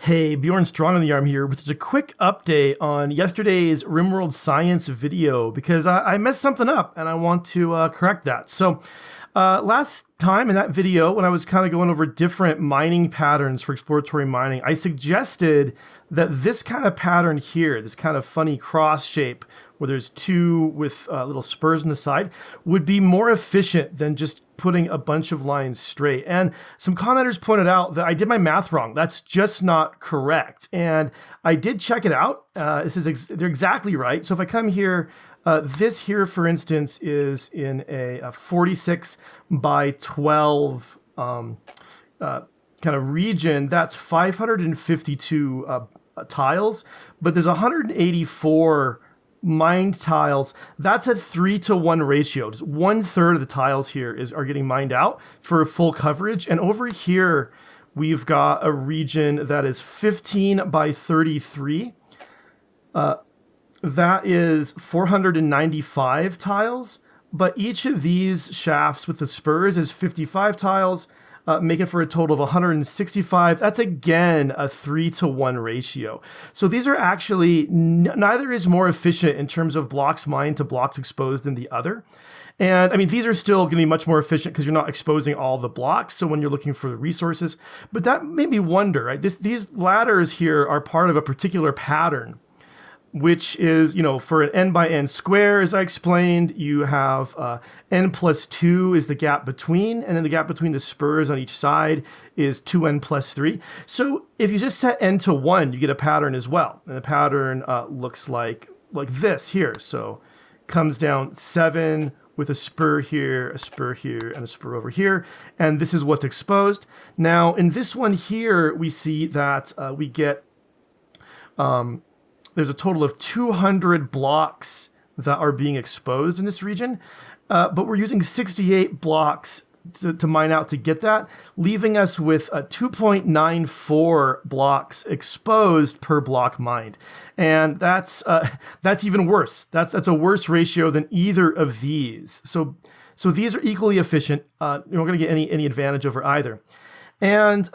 Hey, Bjorn Strong on the arm here with just a quick update on yesterday's RimWorld Science video because I messed something up and I want to correct that. So last time in that video, when I was kind of going over different mining patterns for exploratory mining, I suggested that this kind of pattern here, this kind of funny cross shape where there's two with little spurs on the side, would be more efficient than just putting a bunch of lines straight. And some commenters pointed out that I did my math wrong. That's just not correct. And I did check it out. They're exactly right. So if I come here, this here, for instance, is in a 46 by 12 kind of region. That's 552 tiles, but there's 184 mined tiles. That's a 3-to-1 ratio. Just 1/3 of the tiles here are getting mined out for full coverage. And over here, we've got a region that is 15 by 33. That is 495 tiles, but each of these shafts with the spurs is 55 tiles, making for a total of 165. That's again a 3-to-1 ratio. So these are actually, neither is more efficient in terms of blocks mined to blocks exposed than the other. And I mean, these are still going to be much more efficient because you're not exposing all the blocks. So when you're looking for the resources, but that made me wonder, right? These ladders here are part of a particular pattern, which is, for an n by n square, as I explained, you have n plus 2 is the gap between, and then the gap between the spurs on each side is 2n plus 3. So if you just set n to 1, you get a pattern as well. And the pattern looks like this here. So comes down 7 with a spur here, and a spur over here. And this is what's exposed. Now, in this one here, we see that we get... there's a total of 200 blocks that are being exposed in this region, but we're using 68 blocks to mine out to get that, leaving us with 2.94 blocks exposed per block mined. And that's even worse. That's a worse ratio than either of these. So these are equally efficient. You're not going to get any advantage over either. And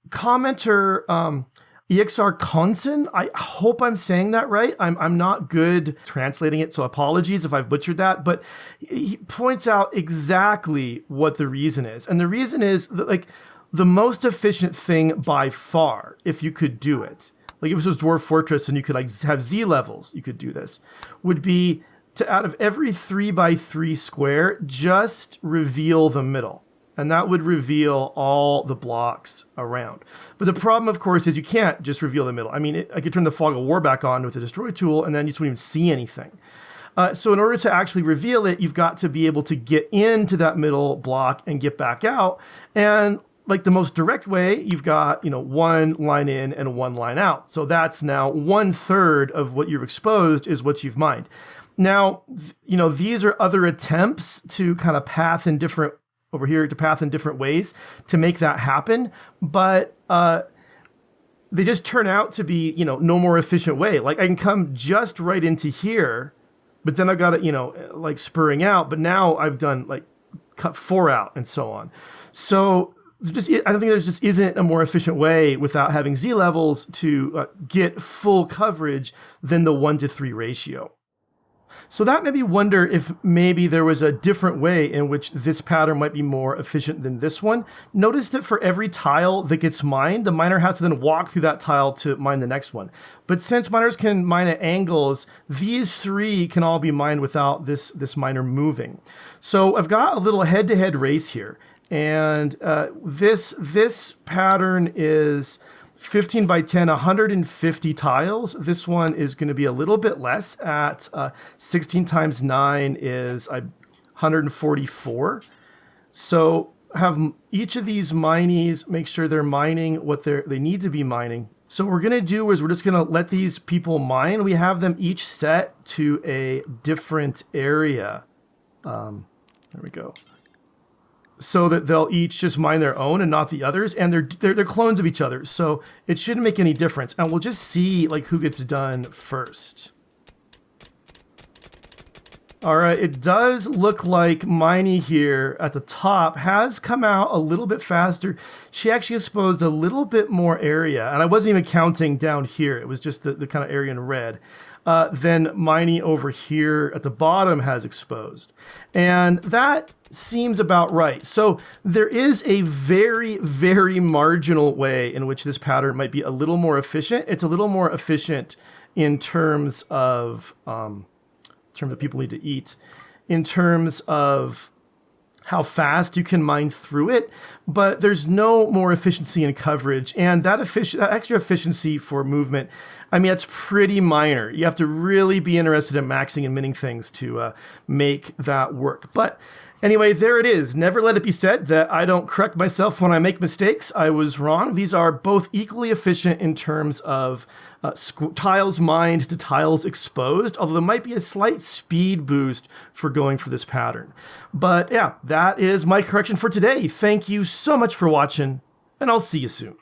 commenter... EXR Consen, I hope I'm saying that right. I'm not good translating it, so apologies if I've butchered that, but he points out exactly what the reason is. And the reason is that, the most efficient thing by far, if you could do it, if this was Dwarf Fortress and you could have Z levels, you could do this, would be to, out of every 3 by 3 square, just reveal the middle. And that would reveal all the blocks around. But the problem, of course, is you can't just reveal the middle. I mean, I could turn the Fog of War back on with the Destroy tool, and then you just wouldn't even see anything. So in order to actually reveal it, you've got to be able to get into that middle block and get back out. And the most direct way, you've got, one line in and one line out. So that's now 1/3 of what you've exposed is what you've mined. Now, these are other attempts to kind of path in different ways to make that happen. But they just turn out to be, no more efficient way. I can come just right into here, but then I've got it, spurring out. But now I've done cut 4 out and so on. So I don't think there's just isn't a more efficient way without having Z levels to get full coverage than the 1-to-3 ratio. So that made me wonder if maybe there was a different way in which this pattern might be more efficient than this one. Notice that for every tile that gets mined, the miner has to then walk through that tile to mine the next one. But since miners can mine at angles, these 3 can all be mined without this miner moving. So I've got a little head-to-head race here. And this pattern is 15 by 10, 150 tiles. This one is going to be a little bit less at 16 times 9 is 144. So have each of these minees make sure they're mining what they need to be mining. So what we're going to do is we're just going to let these people mine. We have them each set to a different area. There we go. So that they'll each just mine their own and not the others, and they're clones of each other, so it shouldn't make any difference. And we'll just see who gets done first. All right, it does look like Miney here at the top has come out a little bit faster. She actually exposed a little bit more area, and I wasn't even counting down here. It was just the kind of area in red. Then Miney over here at the bottom has exposed. And that seems about right. So there is a very, very marginal way in which this pattern might be a little more efficient. It's a little more efficient in terms of people need to eat, in terms of how fast you can mine through it, but there's no more efficiency in coverage. And that extra efficiency for movement, I mean, that's pretty minor. You have to really be interested in maxing and minning things to make that work. But anyway, there it is. Never let it be said that I don't correct myself when I make mistakes. I was wrong. These are both equally efficient in terms of tiles mined to tiles exposed, although there might be a slight speed boost for going for this pattern. But yeah, that is my correction for today. Thank you so much for watching, and I'll see you soon.